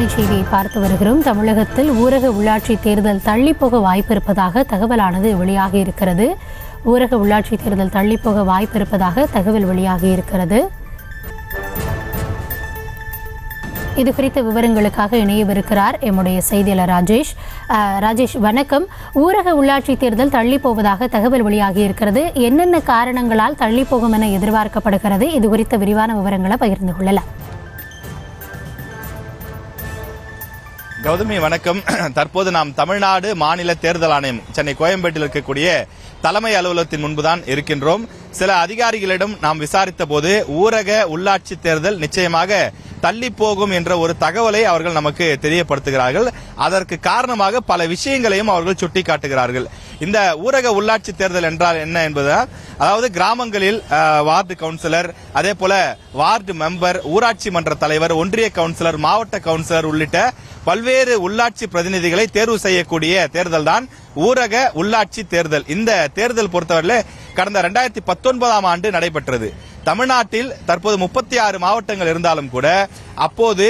முன்னணி செய்தியை பார்த்து வருகிறோம். தமிழகத்தில் ஊரக உள்ளாட்சி தேர்தல் தள்ளிப்போக வாய்ப்பு இருப்பதாக தகவலானது வெளியாகி இருக்கிறது. ஊரக உள்ளாட்சி தேர்தல் தள்ளிப்போக வாய்ப்பு இருப்பதாக தகவல் வெளியாகி இருக்கிறது. இது குறித்த விவரங்களுக்காக இணையவிருக்கிறார் எம்முடைய செய்தியாளர் ராஜேஷ். ராஜேஷ், வணக்கம். ஊரக உள்ளாட்சி தேர்தல் தள்ளி போவதாக தகவல் வெளியாகி இருக்கிறது. என்னென்ன காரணங்களால் தள்ளி போகும் என எதிர்பார்க்கப்படுகிறது? இது குறித்த விரிவான விவரங்களை பகிர்ந்து கொள்ளலாம். கௌதமி, வணக்கம். தற்போது நாம் தமிழ்நாடு மாநில தேர்தல் ஆணையம் சென்னை கோயம்பேட்டில் இருக்கக்கூடிய தலைமை அலுவலகத்தின் முன்புதான் இருக்கின்றோம். சில அதிகாரிகளிடம் நாம் விசாரித்த போது ஊரக உள்ளாட்சி தேர்தல் நிச்சயமாக தள்ளி போகும் என்ற ஒரு தகவலை அவர்கள் நமக்கு தெரியப்படுத்துகிறார்கள். அதற்கு காரணமாக பல விஷயங்களையும் அவர்கள் சுட்டிக்காட்டுகிறார்கள். இந்த ஊரக உள்ளாட்சி தேர்தல் என்றால் என்ன என்பதால், அதாவது கிராமங்களில் வார்டு கவுன்சிலர், அதே போல வார்டு மெம்பர், ஊராட்சி மன்ற தலைவர், ஒன்றிய கவுன்சிலர், மாவட்ட கவுன்சிலர் உள்ளிட்ட பல்வேறு உள்ளாட்சி பிரதிநிதிகளை தேர்வு செய்யக்கூடிய தேர்தல் தான் ஊரக உள்ளாட்சி தேர்தல். இந்த தேர்தல் பொறுத்தவரையில் கடந்த 2019ஆம் ஆண்டு நடைபெற்றது. தமிழ்நாட்டில் தற்போது 36 மாவட்டங்கள் இருந்தாலும் கூட அப்போது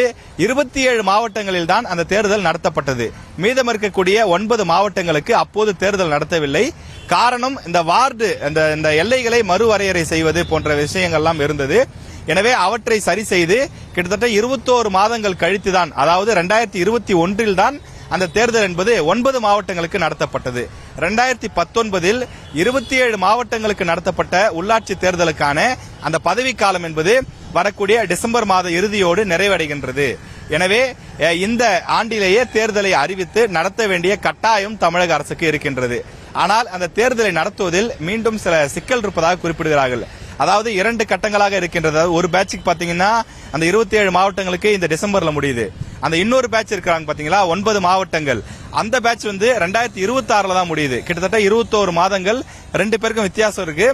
27 மாவட்டங்களில் தான் அந்த தேர்தல் நடத்தப்பட்டது. மீதம் இருக்கக்கூடிய 9 மாவட்டங்களுக்கு அப்போது தேர்தல் நடத்தவில்லை. காரணம், இந்த வார்டு இந்த எல்லைகளை மறுவரையறை செய்வது போன்ற விஷயங்கள்லாம் இருந்தது. எனவே அவற்றை சரி செய்து கிட்டத்தட்ட 21 மாதங்கள் கழித்துதான், அதாவது 2021இல் தான் அந்த தேர்தல் என்பது 9 மாவட்டங்களுக்கு நடத்தப்பட்டது. 2019இல் 27 மாவட்டங்களுக்கு நடத்தப்பட்ட உள்ளாட்சி தேர்தலுக்கான அந்த பதவிக்காலம் என்பது வரக்கூடிய டிசம்பர் மாத இறுதியோடு நிறைவடைகின்றது. எனவே இந்த ஆண்டிலேயே தேர்தலை அறிவித்து நடத்த வேண்டிய கட்டாயம் தமிழக அரசுக்கு இருக்கின்றது. ஆனால் அந்த தேர்தலை நடத்துவதில் மீண்டும் சில சிக்கல் இருப்பதாக குறிப்பிடுகிறார்கள். அதாவது 2 கட்டங்களாக இருக்கின்றது. ஒரு பேட்சுக்கு பாத்தீங்கன்னா அந்த 27 மாவட்டங்களுக்கு இந்த டிசம்பர்ல முடியுது. அந்த இன்னொரு பேட்ச் இருக்கிறாங்க பாத்தீங்களா, 9 மாவட்டங்கள், அந்த பேட்ச் 2026ல தான் முடியுது. கிட்டத்தட்ட 21 மாதங்கள் 2 பேருக்கும் வித்தியாசம் இருக்கு.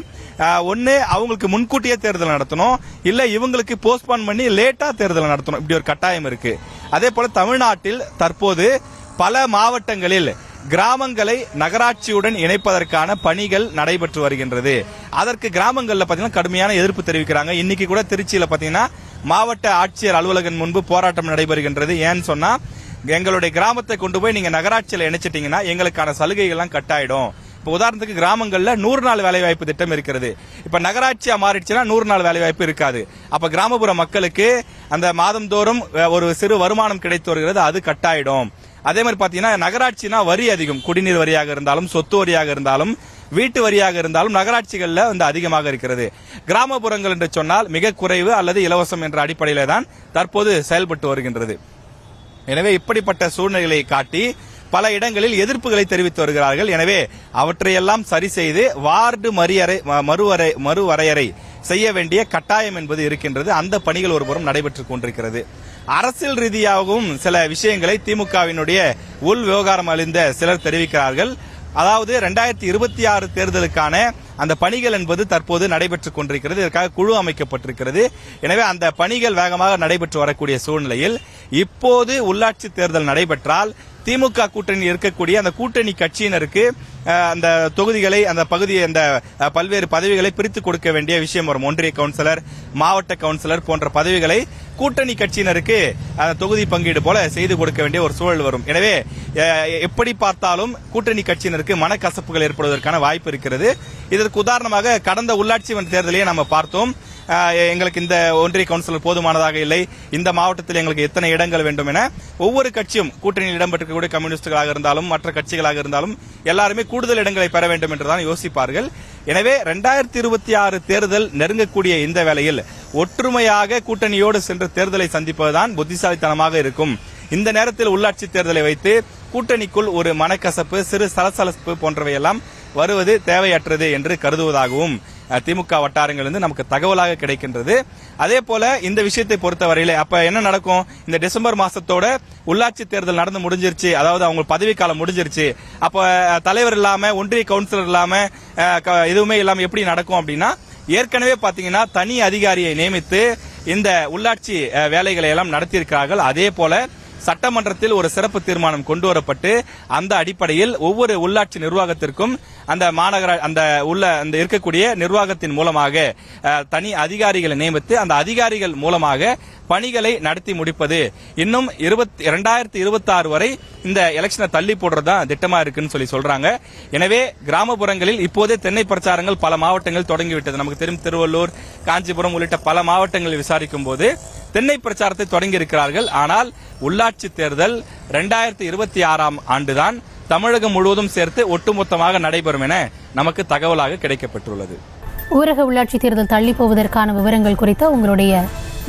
ஒன்னு அவங்களுக்கு முன்கூட்டியே தேர்தல் நடத்தணும், இல்ல இவங்களுக்கு போஸ்ட்போன் பண்ணி லேட்டா தேர்தல் நடத்தணும். இப்படி ஒரு கட்டாயம் இருக்கு. அதே போல தமிழ்நாட்டில் தற்போது பல மாவட்டங்களில் கிராமங்களை நகராட்சியுடன் இணைப்பதற்கான பணிகள் நடைபெற்று வருகின்றது. அதற்கு கிராமங்கள்ல பாத்தீங்கன்னா கடுமையான எதிர்ப்பு தெரிவிக்கிறாங்க. இன்னைக்கு கூட திருச்சியில பாத்தீங்கன்னா மாவட்ட ஆட்சியர் அலுவலகம் முன்பு போராட்டம் நடைபெறுகின்றது. ஏன்னு சொன்னா, எங்களுடைய கிராமத்தை கொண்டு போய் நீங்க நகராட்சியில இணைச்சிட்டீங்கன்னா எங்களுக்கான சலுகைகள்லாம் கட்டாயிடும். இப்ப உதாரணத்துக்கு கிராமங்கள்ல 100 நாள் வேலைவாய்ப்பு திட்டம் இருக்கிறது. இப்ப நகராட்சியா மாறிடுச்சுன்னா 100 நாள் வேலைவாய்ப்பு இருக்காது. அப்ப கிராமப்புற மக்களுக்கு அந்த மாதந்தோறும் ஒரு சிறு வருமானம் கிடைத்து வருகிறது, அது கட்டாயிடும். அதே மாதிரி பாத்தீங்கன்னா நகராட்சினா வரி அதிகம். குடிநீர் வரியாக இருந்தாலும், சொத்து வரியாக இருந்தாலும், வீட்டு வரியாக இருந்தாலும் நகராட்சிகள்ல அதிகமாக இருக்கிறது. கிராமப்புறங்கள் என்று சொன்னால் மிக குறைவு அல்லது இலவசம் என்ற அடிப்படையில தான் தற்போது செயல்பட்டு வருகின்றது. எனவே இப்படிப்பட்ட சூழ்நிலைகளை காட்டி பல இடங்களில் எதிர்ப்புகளை தெரிவித்து வருகிறார்கள். எனவே அவற்றையெல்லாம் சரி செய்து வார்டு மறுவரையறை செய்ய வேண்டிய கட்டாயம் என்பது இருக்கின்றது. அந்த பணிகள் ஒருபுறம் நடைபெற்றுக் கொண்டிருக்கிறது. அரசியல் ரீதியாகவும் சில விஷயங்களை திமுகவினுடைய உள் விவகாரம் அறிந்த சிலர் தெரிவிக்கிறார்கள். அதாவது 2026 தேர்தலுக்கான அந்த பணிகள் என்பது தற்போது நடைபெற்றுக் கொண்டிருக்கிறது. இதற்காக குழு அமைக்கப்பட்டிருக்கிறது. எனவே அந்த பணிகள் வேகமாக நடைபெற்று வரக்கூடிய சூழ்நிலையில் இப்போது உள்ளாட்சி தேர்தல் நடைபெற்றால் திமுக கூட்டணி இருக்கக்கூடிய அந்த கூட்டணி கட்சியினருக்கு அந்த தொகுதிகளை, அந்த பகுதியை, அந்த பல்வேறு பதவிகளை பிரித்து கொடுக்க வேண்டிய விஷயம் வரும். ஒன்றிய கவுன்சிலர், மாவட்ட கவுன்சிலர் போன்ற பதவிகளை கூட்டணி கட்சியினருக்கு தொகுதி பங்கீடு போல செய்து கொடுக்க வேண்டிய ஒரு சூழல் வரும். எனவே எப்படி பார்த்தாலும் கூட்டணி கட்சியினருக்கு மனக்கசப்புகள் ஏற்படுவதற்கான வாய்ப்பு இருக்கிறது. இதற்கு உதாரணமாக கடந்த உள்ளாட்சி மன்ற தேர்தலையே நம்ம பார்த்தோம். எங்களுக்கு இந்த ஒன்றிய கவுன்சிலர் போதுமானதாக இல்லை, இந்த மாவட்டத்தில் எங்களுக்கு எத்தனை இடங்கள் வேண்டும் என ஒவ்வொரு கட்சியும், கூட்டணியில் இடம்பெற்றிருக்கக்கூடிய கம்யூனிஸ்டுகளாக இருந்தாலும் மற்ற கட்சிகளாக இருந்தாலும் எல்லாருமே கூடுதல் இடங்களை பெற வேண்டும் என்றுதான் யோசிப்பார்கள். எனவே 2026 தேர்தல் நெருங்கக்கூடிய இந்த வேளையில் ஒற்றுமையாக கூட்டணியோடு சென்று தேர்தலை சந்திப்பதுதான் புத்திசாலித்தனமாக இருக்கும். இந்த நேரத்தில் உள்ளாட்சி தேர்தலை வைத்து கூட்டணிக்குள் ஒரு மனக்கசப்பு, சிறு சலசலப்பு போன்றவையெல்லாம் வருவது தேவையற்றது என்று கருதுவதாகவும் திமுக வட்டாரங்கள் நமக்கு தகவலாக கிடைக்கின்றது. அதே போல இந்த விஷயத்தை பொறுத்தவரையிலே அப்ப என்ன நடக்கும், இந்த டிசம்பர் மாசத்தோட உள்ளாட்சி தேர்தல் நடந்து முடிஞ்சிருச்சு, அதாவது அவங்க பதவிக்காலம் முடிஞ்சிருச்சு. அப்ப தலைவர் இல்லாம, ஒன்றிய கவுன்சிலர் இல்லாம, எதுவுமே இல்லாம எப்படி நடக்கும் அப்படின்னா, ஏற்கனவே பாத்தீங்கன்னா தனி அதிகாரியை நியமித்து இந்த உள்ளாட்சி வேலைகளை எல்லாம் நடத்தியிருக்கிறார்கள். அதே போல சட்டமன்றத்தில் ஒரு சிறப்பு தீர்மானம் கொண்டு வரப்பட்டு அந்த அடிப்படையில் ஒவ்வொரு உள்ளாட்சி நிர்வாகத்திற்கும் அந்த மாநகர அந்த இருக்கக்கூடிய நிர்வாகத்தின் மூலமாக தனி அதிகாரிகளை நியமித்து அந்த அதிகாரிகள் மூலமாக பணிகளை நடத்தி முடிப்பது. இன்னும் 2026 வரை இந்த எலெக்ஷனை தள்ளி போடுறதா திட்டமா இருக்குன்னு சொல்லி சொல்றாங்க. எனவே கிராமப்புறங்களில் இப்போதே தென்னை பிரச்சாரங்கள் பல மாவட்டங்கள் தொடங்கிவிட்டது. நமக்கு தெரியும் திருவள்ளூர், காஞ்சிபுரம் உள்ளிட்ட பல மாவட்டங்களில் விசாரிக்கும் போது தென்னை பிரச்சாரத்தை தொடங்கி இருக்கிறார்கள். ஆனால் உள்ளாட்சி தேர்தல் 2026 ஆண்டுதான் தமிழகம் முழுவதும் சேர்த்து ஒட்டுமொத்தமாக நடைபெறும் என நமக்கு தகவலாக கிடைக்கப்பட்டுள்ளது. ஊரக உள்ளாட்சி தேர்தல் தள்ளி போவதற்கான விவரங்கள் குறித்த உங்களுடைய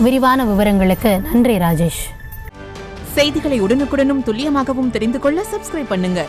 விரிவான விவரங்களுக்கு நன்றி ராஜேஷ். செய்திகளை உடனுக்குடனும் துல்லியமாகவும் தெரிந்து கொள்ள சப்ஸ்கிரைப் பண்ணுங்க.